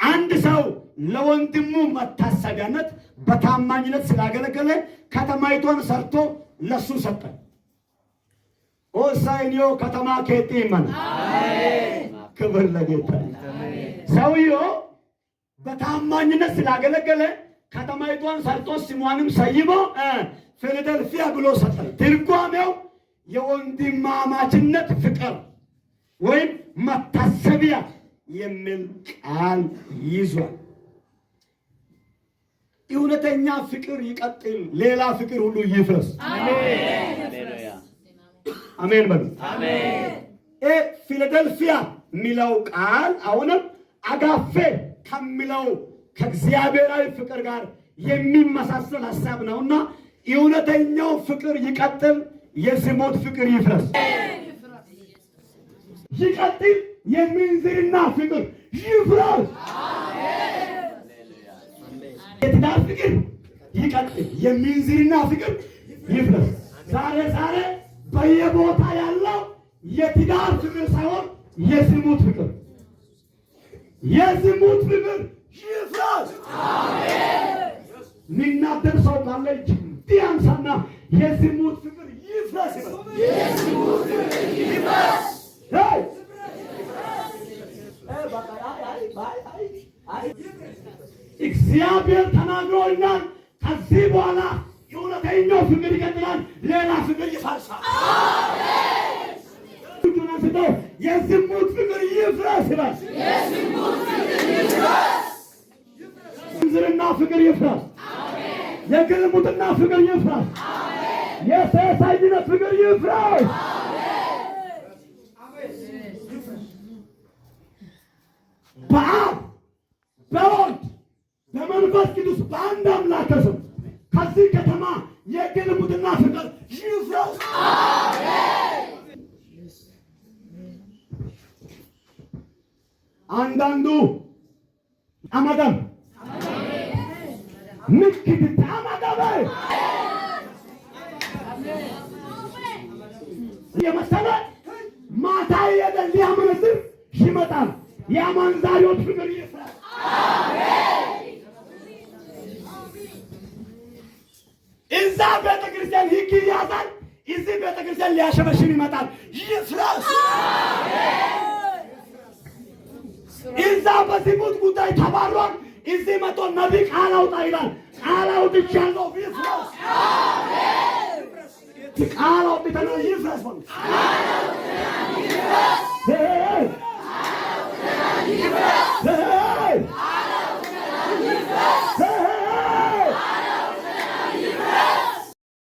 አንድ ሰው ለወንድሙ መታሰቢያነት በታማኝነት ስላገለገለ ከተማይቷን ሰርቶ ለሱ ሰጠ። ኦሳይኒዮ ከተማ ከቲ ማን አሜን። ክብር ለጌታ። ሰውየው በታማኝነት ስላገለገለ ከተማይቷን ሰርቶ ስሟንም ሰይሞ ፊላደልፊያ ብሎ ሰጠ። ትርጓሜው የወንድማማችነት ፍቅር ወይም መታሰቢያ የሚል ቃል ይዟል። እውነተኛ ፍቅር ይቀጥል፣ ሌላ ፍቅር ሁሉ ይፍረስ። አሜን በሉ። ፊላደልፊያ የሚለው ቃል አሁንም አጋፌ ከሚለው ከእግዚአብሔራዊ ፍቅር ጋር የሚመሳሰል ሐሳብ ነውና እውነተኛው ፍቅር ይቀጥል፣ የዝሙት ፍቅር ይፍረስ። ይቀጥል፣ የምንዝርና ፍቅር ይፍረስ። የትዳር ፍቅር ይቀጥል፣ የምንዝርና ፍቅር ይፍረስ። ዛሬ በየቦታ ያለው የትዳር ፍቅር ሳይሆን የዝሙት ፍቅር ይፍረስ። ሚናደር ሰው ካለ ዲያንሳና የዝሙት ፍቅር ይፍረስ። እግዚአብሔር ተናግሮኛል። ከዚህ በኋላ እውነተኛው ፍቅር ይቀጥላል፣ ሌላ ፍቅር ይፈርሳል። የዝሙት ፍቅር ይፍረስ። የምንዝርና ፍቅር ይፍረስ። የግልሙትና ፍቅር ይፍረስ። የሴሰኝነት ፍቅር ይፍረስ። በአብ በወልድ በመንፈስ ቅዱስ በአንድ አምላክ ስም ከዚህ ከተማ የግልሙትና ፍቅር ይፍረስ። አንዳንዱ አማዳም ምክት አማዳም የመሰለ ማታ የደል ሊያመነዝር ይመጣል። የአማንዛሪዎች ፍቅር ይፍረስ። እዛ ቤተክርስቲያን ሕግ ይያዛል፣ እዚህ ቤተክርስቲያን ሊያሸበሽን ይመጣል። ይፍረስ። እዛ በዝሙት ጉዳይ ተባሯል፣ እዚህ መቶ ነቢይ ቃል አውጣ ይላል። ቃል አውጥቻለሁ፣ ይፍረስ። ቃል አውጥተናል፣ ይፍረስ።